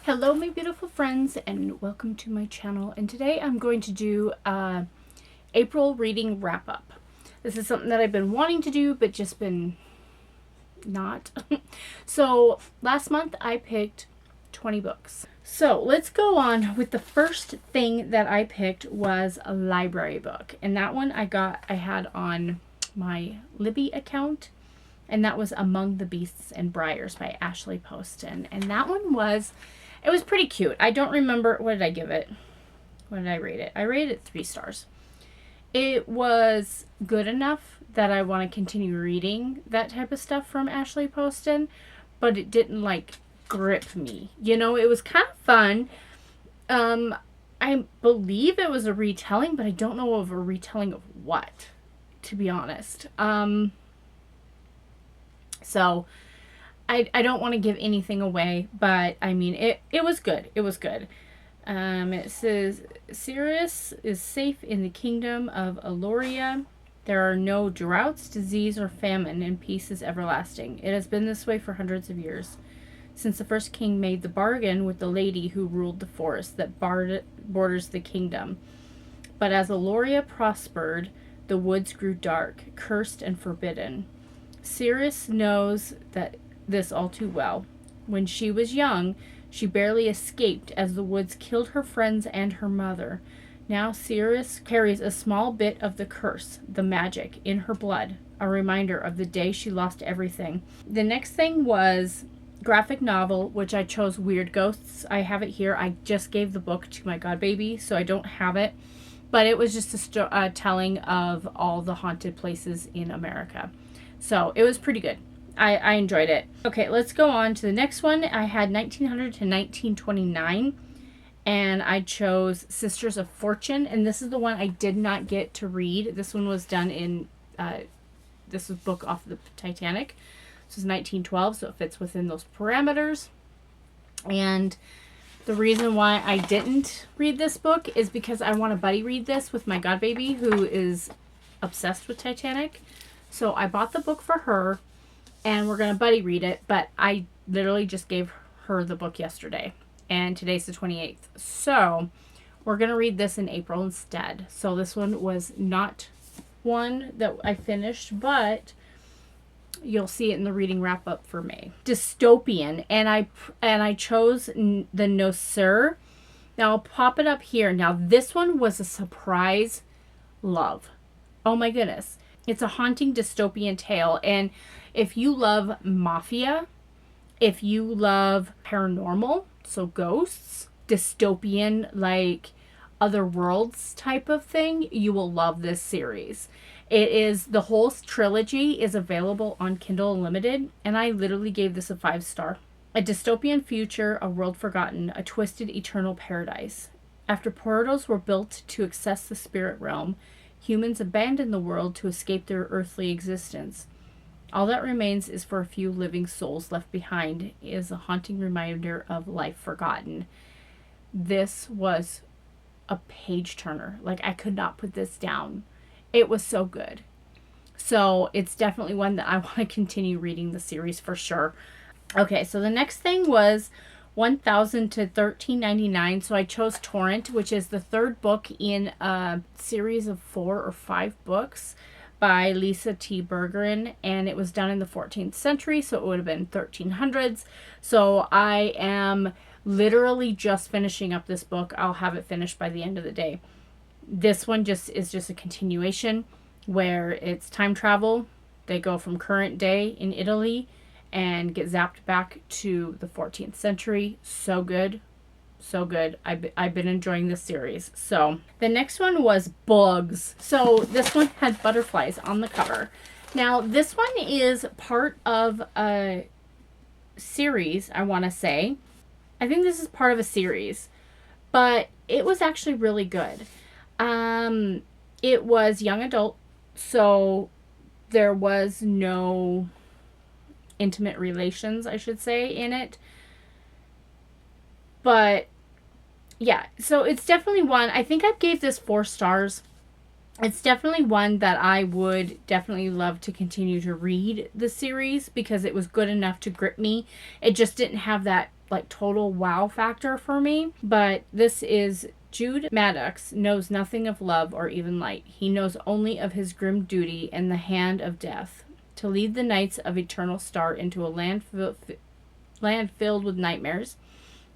Hello my beautiful friends and welcome to my channel, and today I'm going to do a April reading wrap up. This is something that I've been wanting to do but just been not. So last month I picked 20 books. So let's go on with the first thing that I picked was a library book, and that one I had on my Libby account, and that was Among the Beasts and Briars by Ashley Poston, and that one was pretty cute. I don't remember, what did I give it? What did I rate it? I rated it 3 stars. It was good enough that I want to continue reading that type of stuff from Ashley Poston, but it didn't like grip me. You know, it was kind of fun. I believe it was a retelling, but I don't know of a retelling of what, to be honest. So I don't want to give anything away, but I mean, it was good. It was good. It says, Sirius is safe in the kingdom of Aloria. There are no droughts, disease, or famine, and peace is everlasting. It has been this way for hundreds of years, since the first king made the bargain with the lady who ruled the forest that borders the kingdom. But as Aloria prospered, the woods grew dark, cursed, and forbidden. Sirius knows that this all too well. When she was young, she barely escaped as the woods killed her friends and her mother. Now Sirius carries a small bit of the curse, the magic, in her blood, a reminder of the day she lost everything. The next thing was graphic novel, which I chose Weird Ghosts. I have it here. I just gave the book to my godbaby, so I don't have it. But it was just a telling of all the haunted places in America. So it was pretty good. I enjoyed it. Okay, let's go on to the next one. I had 1900 to 1929, and I chose Sisters of Fortune, and this is the one I did not get to read. This one was done in, this was book off the Titanic. This is 1912, so it fits within those parameters. And the reason why I didn't read this book is because I want to buddy read this with my godbaby, who is obsessed with Titanic. So I bought the book for her, and we're going to buddy read it, but I literally just gave her the book yesterday, and today's the 28th. So we're going to read this in April instead. So this one was not one that I finished, but you'll see it in the reading wrap up for May. Dystopian, and I chose the No Sir. Now I'll pop it up here. Now this one was a surprise love. Oh my goodness. It's a haunting dystopian tale, and if you love mafia, if you love paranormal, so ghosts, dystopian, like other worlds type of thing, you will love this series. It is, the whole trilogy is available on Kindle Unlimited, and I literally gave this a 5 star. A dystopian future, a world forgotten, a twisted eternal paradise. After portals were built to access the spirit realm, humans abandoned the world to escape their earthly existence. All that remains is for a few living souls left behind is a haunting reminder of life forgotten. This was a page turner. Like, I could not put this down. It was so good. So it's definitely one that I want to continue reading the series for sure. Okay, so the next thing was 1000 to 1399. So I chose Torrent, which is the third book in a series of 4 or 5 books by Lyssah T. Bergeron, and it was done in the 14th century, so it would have been 1300s. So I am literally just finishing up this book. I'll have it finished by the end of the day. This one is just a continuation where it's time travel. They go from current day in Italy and get zapped back to the 14th century. So good. So good. I've been enjoying this series. So the next one was Bugs. So this one had butterflies on the cover. Now this one is part of a series, I want to say. I think this is part of a series, but it was actually really good. It was young adult, so there was no intimate relations, I should say, in it. But yeah, so it's definitely one, I think I gave this 4 stars. It's definitely one that I would definitely love to continue to read the series because it was good enough to grip me. It just didn't have that like total wow factor for me. But this is Jude Maddox knows nothing of love or even light. He knows only of his grim duty and the hand of death, to lead the knights of eternal star into a land filled with nightmares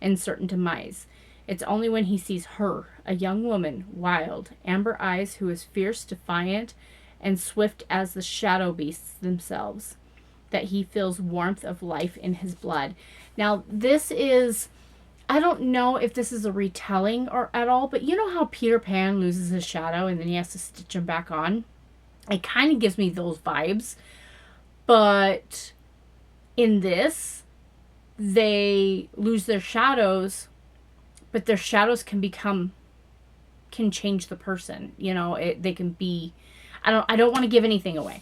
and certain demise. It's only when he sees her, a young woman, wild, amber eyes, who is fierce, defiant, and swift as the shadow beasts themselves, that he feels warmth of life in his blood. Now, this is, I don't know if this is a retelling or at all, but you know how Peter Pan loses his shadow and then he has to stitch him back on? It kind of gives me those vibes. But in this, they lose their shadows, but their shadows can change the person. You know, they can be, I don't want to give anything away.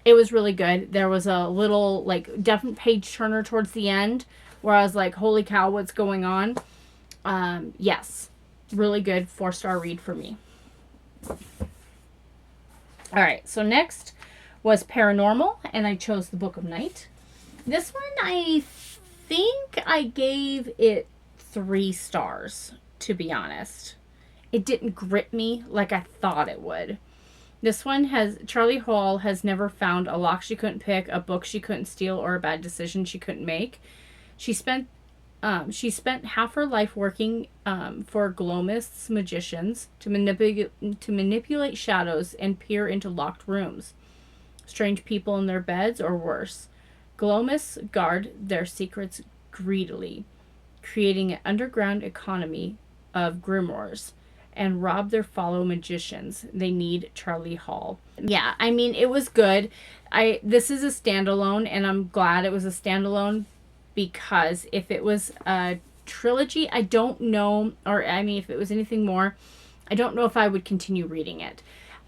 It was really good. There was a little, like, definite page turner towards the end where I was like, holy cow, what's going on? Yes. Really good 4-star read for me. All right. So next was Paranormal, and I chose The Book of Night. This one, I think I gave it 3 stars, to be honest. It didn't grip me like I thought it would. This one has, Charlie Hall has never found a lock she couldn't pick, a book she couldn't steal, or a bad decision she couldn't make. She spent half her life working for gloamists, magicians, to manipulate shadows and peer into locked rooms. Strange people in their beds, or worse. Gloamists guard their secrets greedily, creating an underground economy of grimoires, and rob their fellow magicians. They need Charlie Hall. Yeah, I mean, it was good. This is a standalone, and I'm glad it was a standalone, because if it was a trilogy, I don't know, or I mean, if it was anything more, I don't know if I would continue reading it.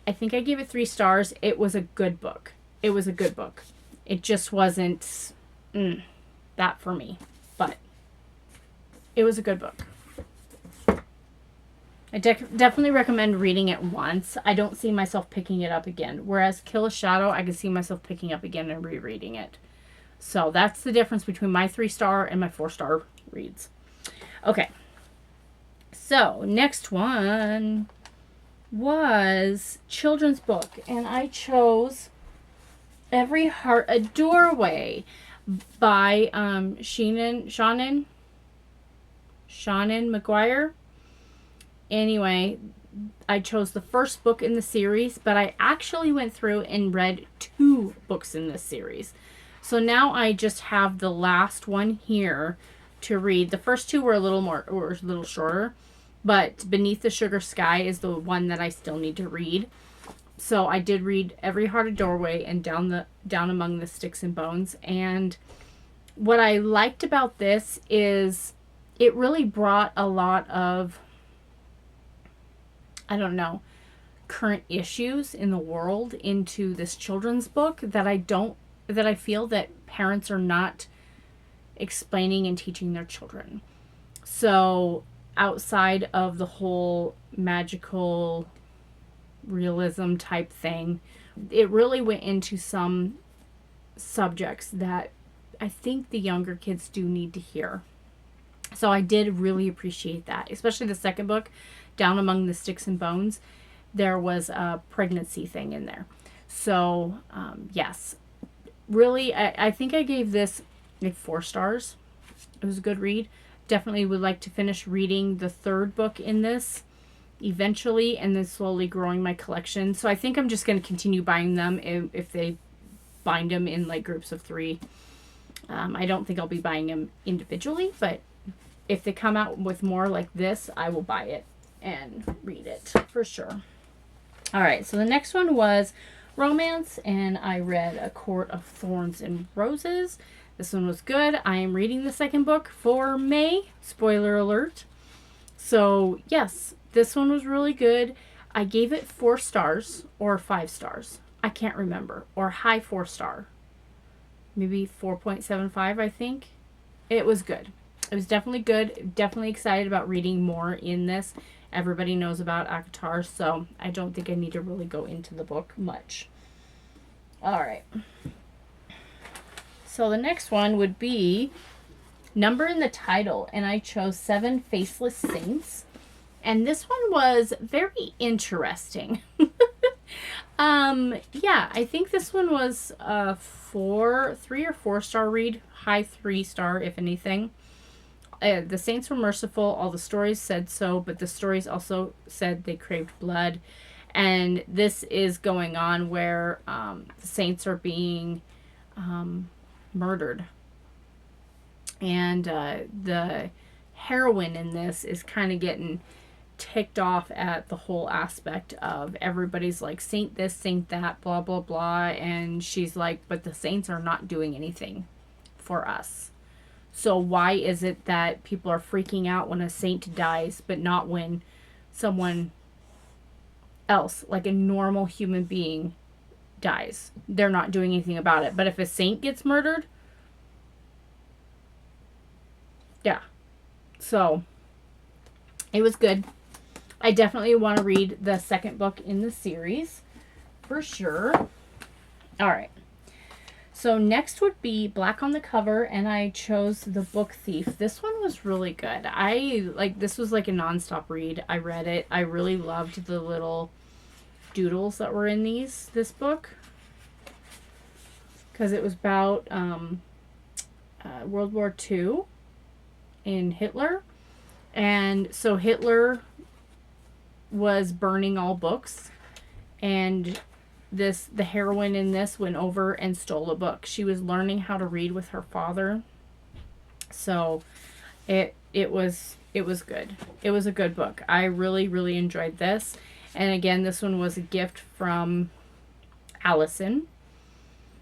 I think I gave it 3 stars. It was a good book. It was a good book. It just wasn't that for me, but it was a good book. I definitely recommend reading it once. I don't see myself picking it up again. Whereas Kill a Shadow, I can see myself picking up again and rereading it. So that's the difference between my 3-star and my 4-star reads. Okay. So next one was children's book. And I chose Every Heart a Doorway by Shannon McGuire. Anyway, I chose the first book in the series, but I actually went through and read 2 books in this series. So now I just have the last one here to read. The first 2 were a little shorter, but Beneath the Sugar Sky is the one that I still need to read. So I did read Every Heart a Doorway and Down Among the Sticks and Bones. And what I liked about this is it really brought a lot of, I don't know, current issues in the world into this children's book that I feel that parents are not explaining and teaching their children. So outside of the whole magical realism type thing, it really went into some subjects that I think the younger kids do need to hear. So I did really appreciate that, especially the second book, Down Among the Sticks and Bones. There was a pregnancy thing in there. So yes, really, I think I gave this like 4 stars. It was a good read. Definitely would like to finish reading the 3rd book in this eventually, and then slowly growing my collection. So I think I'm just going to continue buying them if they bind them in like groups of 3. I don't think I'll be buying them individually, but if they come out with more like this, I will buy it and read it for sure. All right, so the next one was romance, and I read A Court of Thorns and Roses. This one was good. I am reading the second book for May. Spoiler alert. So yes, this one was really good. I gave it 4 stars or 5 stars. I can't remember. Or high 4-star. Maybe 4.75, I think. It was good. It was definitely good. Definitely excited about reading more in this. Everybody knows about ACOTAR, so I don't think I need to really go into the book much. All right. So the next one would be number in the title, and I chose Seven Faceless Saints. And this one was very interesting. Yeah, I think this one was a 3 or 4 star read, high 3 star, if anything. The saints were merciful. All the stories said so, but the stories also said they craved blood. And this is going on where the saints are being murdered. And the heroine in this is kind of getting ticked off at the whole aspect of everybody's like, saint this, saint that, blah, blah, blah. And she's like, but the saints are not doing anything for us. So why is it that people are freaking out when a saint dies, but not when someone else, like a normal human being, dies? They're not doing anything about it. But if a saint gets murdered, yeah. So it was good. I definitely want to read the second book in the series for sure. All right. So next would be Black on the Cover, and I chose The Book Thief. This one was really good. This was like a nonstop read. I read it. I really loved the little doodles that were in this book, because it was about World War II in Hitler. And so Hitler was burning all books, and the heroine in this went over and stole a book. She was learning how to read with her father. So it was good. It was a good book. I really, really enjoyed this. And again, this one was a gift from Allison.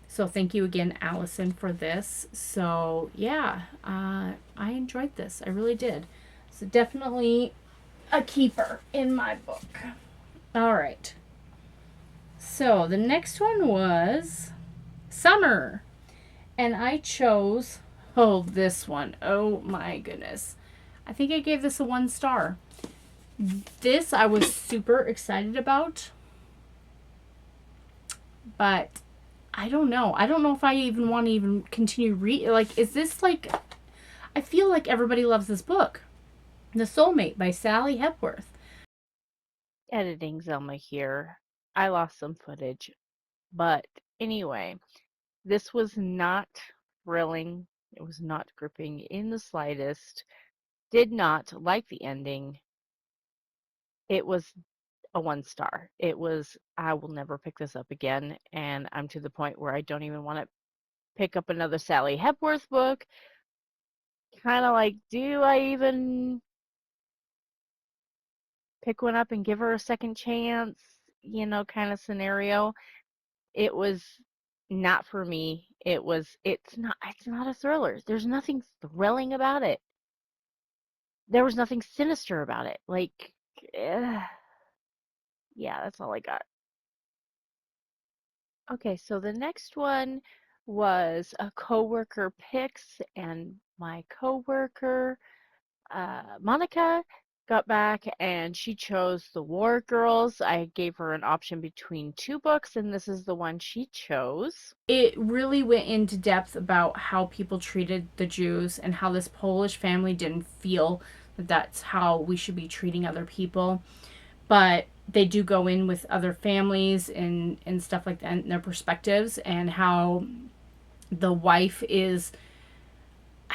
So thank you again, Allison, for this. So yeah, I enjoyed this. I really did. So definitely a keeper in my book. All right. So the next one was Summer. And I chose, this one. Oh my goodness. I think I gave this a 1 star. This I was super excited about. But I don't know. I don't know if I even want to even continue read. Like, is this like, I feel like everybody loves this book. The Soulmate by Sally Hepworth. Editing Zelma here. I lost some footage. But anyway, this was not thrilling. It was not gripping in the slightest. Did not like the ending. It was a 1 star. It was, I will never pick this up again. And I'm to the point where I don't even want to pick up another Sally Hepworth book. Kind of like, do I even pick one up and give her a second chance? Kind of scenario. It was not for me. It's not a thriller. There's nothing thrilling about it. There was nothing sinister about it. Like, yeah, that's all I got. Okay, so the next one was a coworker picks, and my coworker, Monica, got back and she chose The War Girls. I gave her an option between 2 books, and this is the one she chose. It really went into depth about how people treated the Jews and how this Polish family didn't feel that that's how we should be treating other people. But they do go in with other families and stuff like that, and their perspectives, and how the wife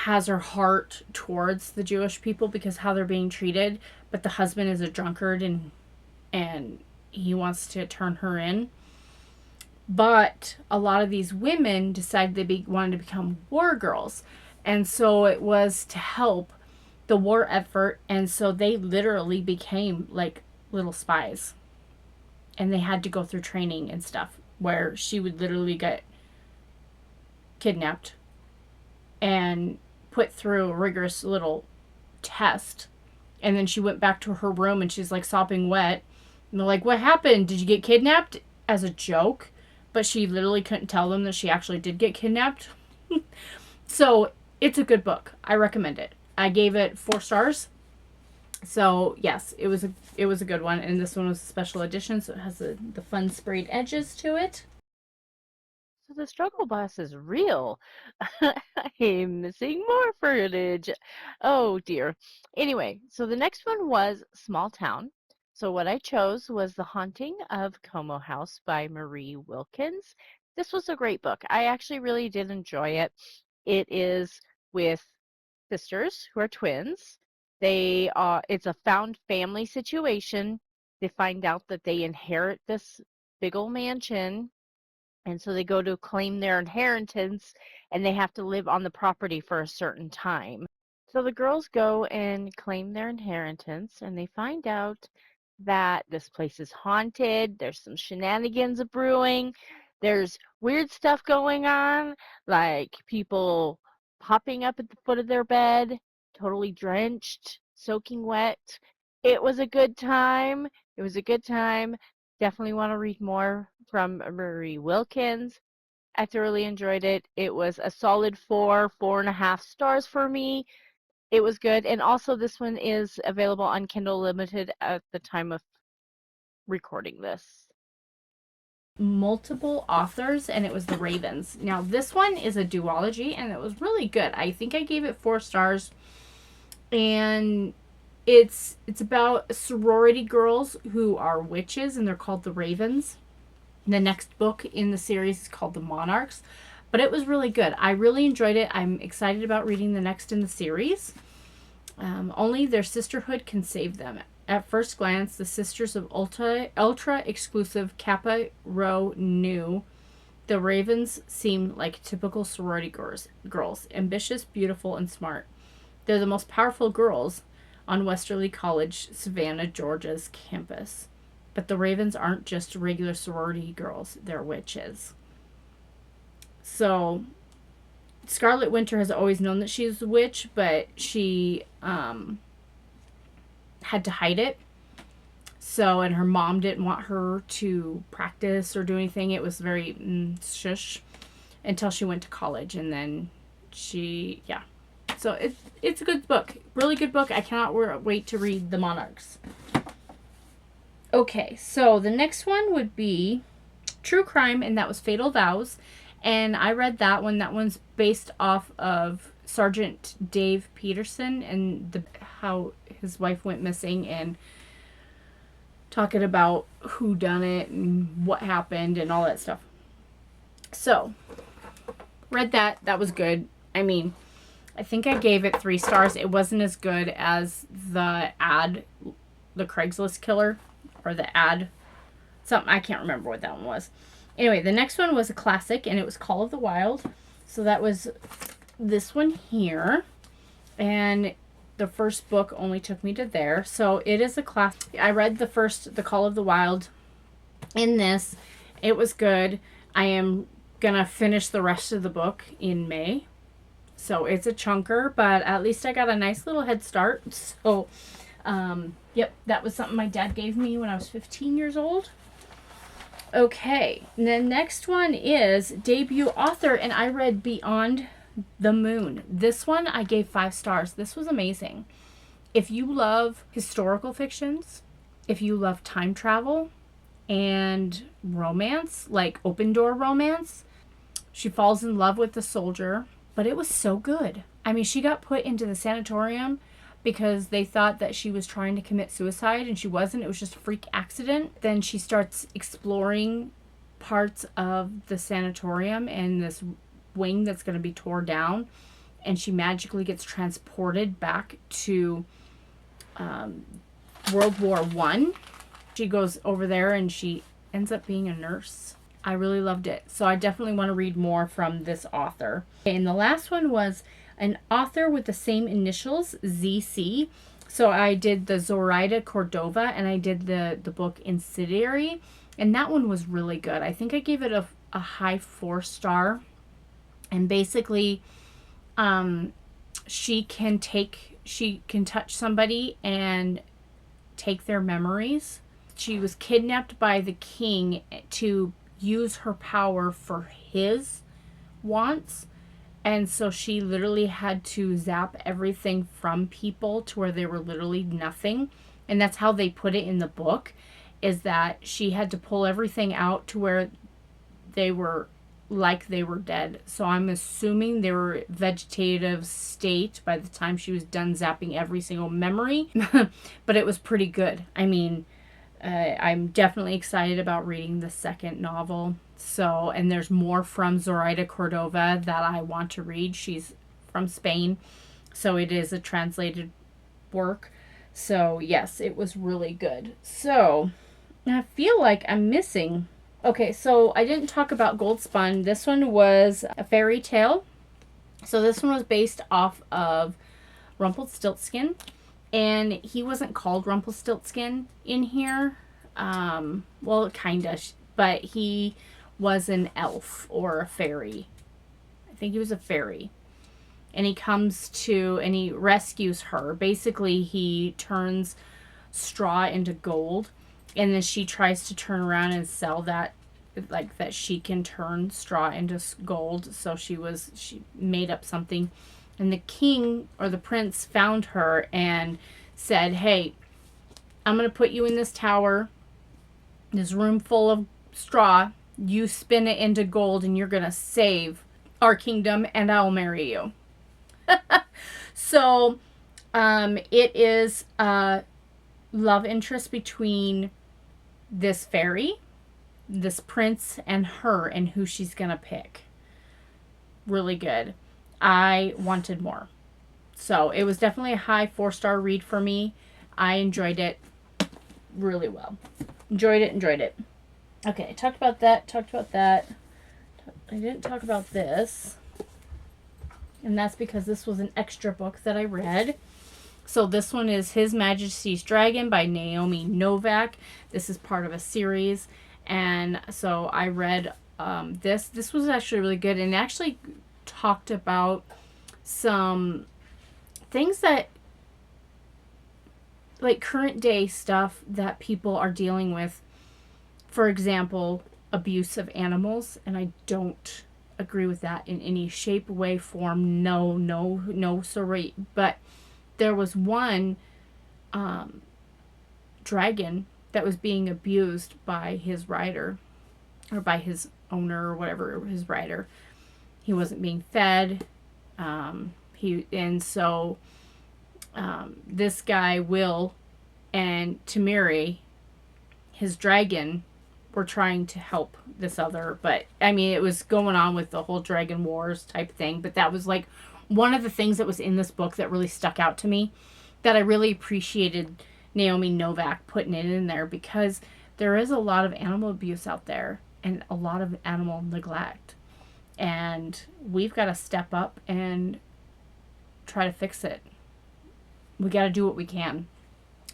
has her heart towards the Jewish people because how they're being treated, but the husband is a drunkard and he wants to turn her in. But a lot of these women decided they wanted to become war girls, and so it was to help the war effort, and so they literally became like little spies, and they had to go through training and stuff where she would literally get kidnapped and put through a rigorous little test, and then she went back to her room and she's like sopping wet, and they're like, what happened, did you get kidnapped, as a joke, but she literally couldn't tell them that she actually did get kidnapped. So it's a good book. I recommend it. I gave it 4 stars. So yes, it was a good one, and this one was a special edition, so it has the fun sprayed edges to it. So the struggle bus is real. I'm missing more footage. Oh dear. Anyway, so the next one was Small Town. So what I chose was The Haunting of Como House by Marie Wilkins. This was a great book. I actually really did enjoy it. It is with sisters who are twins. It's a found family situation. They find out that they inherit this big old mansion, and so they go to claim their inheritance, and they have to live on the property for a certain time. So the girls go and claim their inheritance, and they find out that this place is haunted. There's some shenanigans brewing. There's weird stuff going on, like people popping up at the foot of their bed, totally drenched, soaking wet. It was a good time. It was a good time. Definitely want to read more from Marie Wilkins. I thoroughly enjoyed it. It was a solid 4.5 stars for me. It was good. And also, this one is available on Kindle Limited at the time of recording this. Multiple authors, and it was The Ravens. Now, this one is a duology, and it was really good. I think I gave it 4 stars, and it's about sorority girls who are witches, and they're called the Ravens. The next book in the series is called The Monarchs, but it was really good. I really enjoyed it. I'm excited about reading the next in the series. Only their sisterhood can save them. At first glance, the sisters of ultra exclusive Kappa Rho Nu, the Ravens, seem like typical sorority girls, ambitious, beautiful, and smart. They're the most powerful girls on Westerly College, Savannah, Georgia's campus. But the Ravens aren't just regular sorority girls, they're witches. So Scarlet Winter has always known that she's a witch, but she had to hide it. So, and her mom didn't want her to practice or do anything. It was very shush until she went to college, and then yeah. So it's a good book, really good book. I cannot wait to read The Monarchs. Okay, so the next one would be True Crime, and that was Fatal Vows. And I read that one. That one's based off of Sergeant Dave Peterson and how his wife went missing, and talking about who done it and what happened and all that stuff. So, read that. That was good. I mean, I think I gave it 3 stars. It wasn't as good as the Craigslist killer, or the ad, something. I can't remember what that one was. Anyway, the next one was a classic, and it was Call of the Wild. So that was this one here. And the first book only took me to there. So it is a classic. I read the Call of the Wild in this. It was good. I am going to finish the rest of the book in May. So it's a chunker, but at least I got a nice little head start. So, yep, that was something my dad gave me when I was 15 years old. Okay, and the next one is debut author, and I read Beyond the Moon. This one I gave 5 stars. This was amazing. If you love historical fictions, if you love time travel and romance, like open door romance, she falls in love with the soldier, but it was so good. I mean, she got put into the sanatorium because they thought that she was trying to commit suicide, and she wasn't. It was just a freak accident. Then she starts exploring parts of the sanatorium and this wing that's going to be torn down, and she magically gets transported back to World War One. She goes over there and she ends up being a nurse. I really loved it. So I definitely want to read more from this author. And the last one was an author with the same initials, ZC. So I did the Zoraida Cordova, and I did the book Incendiary, and that one was really good. I think I gave it a high 4-star. And basically, she can touch somebody and take their memories. She was kidnapped by the king to use her power for his wants. And so she literally had to zap everything from people to where they were literally nothing. And that's how they put it in the book, is that she had to pull everything out to where they were like they were dead. So I'm assuming they were vegetative state by the time she was done zapping every single memory. But it was pretty good. I mean, I'm definitely excited about reading the second novel. So, and there's more from Zoraida Cordova that I want to read. She's from Spain. So it is a translated work. So, yes, it was really good. So, I feel like I'm missing. Okay, so I didn't talk about Gold Spun. This one was a fairy tale. So, this one was based off of Rumpelstiltskin. And he wasn't called Rumpelstiltskin in here. Well, kind of. But he was an elf or a fairy. I think he was a fairy. And he comes to and he rescues her. Basically, he turns straw into gold, and then she tries to turn around and sell that, like that she can turn straw into gold. So she made up something, and the king or the prince found her and said, "Hey, I'm going to put you in this tower, this room full of straw. You spin it into gold and you're going to save our kingdom, and I'll marry you." So it is a love interest between this fairy, this prince, and her, and who she's going to pick. Really good. I wanted more. So it was definitely a high 4-star read for me. I enjoyed it really well. Enjoyed it. Okay, talked about that. I didn't talk about this. And that's because this was an extra book that I read. So this one is His Majesty's Dragon by Naomi Novak. This is part of a series. And so I read this. This was actually really good, and actually talked about some things that, like, current day stuff that people are dealing with. For example, abuse of animals. And I don't agree with that in any shape, way, form. No, sorry. But there was one dragon that was being abused by his rider, or by his owner, or whatever, his rider. He wasn't being fed. This guy, Will, and Tamiri, his dragon, were trying to help this other. But I mean, it was going on with the whole Dragon Wars type thing. But that was like one of the things that was in this book that really stuck out to me, that I really appreciated Naomi Novak putting it in there, because there is a lot of animal abuse out there and a lot of animal neglect. And we've got to step up and try to fix it. We got to do what we can.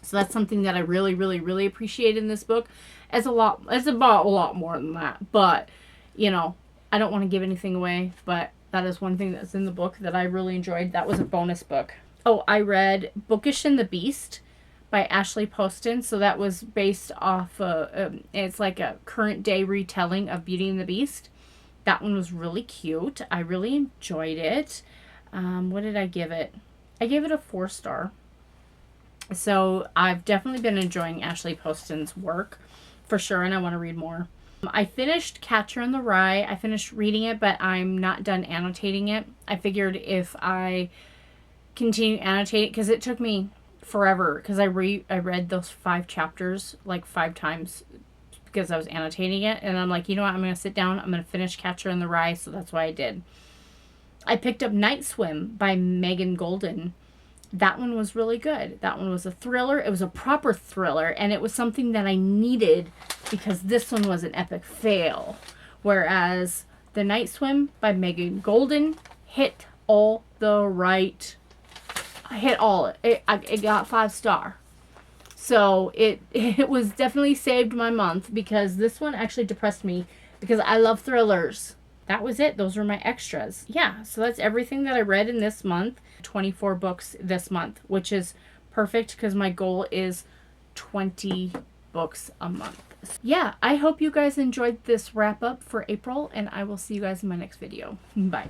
So that's something that I really, really, really appreciate in this book. It's about a lot more than that. But, you know, I don't want to give anything away, but that is one thing that's in the book that I really enjoyed. That was a bonus book. Oh, I read Bookish and the Beast by Ashley Poston. So that was based off it's like a current day retelling of Beauty and the Beast. That one was really cute. I really enjoyed it. What did I give it? I gave it a 4-star. So I've definitely been enjoying Ashley Poston's work for sure, and I want to read more. I finished Catcher in the Rye. I finished reading it, but I'm not done annotating it. I figured if I continue annotating, because it took me forever, because I read those 5 chapters like 5 times because I was annotating it, and I'm like, you know what, I'm going to sit down, I'm going to finish Catcher in the Rye, so that's why I did. I picked up Night Swim by Megan Golden. That one was really good. That one was a thriller. It was a proper thriller, and it was something that I needed, because this one was an epic fail. Whereas The Night Swim by Megan Golden hit all the right. I hit all it. It got 5-star. So it was definitely saved my month, because this one actually depressed me, because I love thrillers. That was it. Those were my extras. Yeah, so that's everything that I read in this month. 24 books this month, which is perfect, because my goal is 20 books a month. Yeah, I hope you guys enjoyed this wrap up for April, and I will see you guys in my next video. Bye.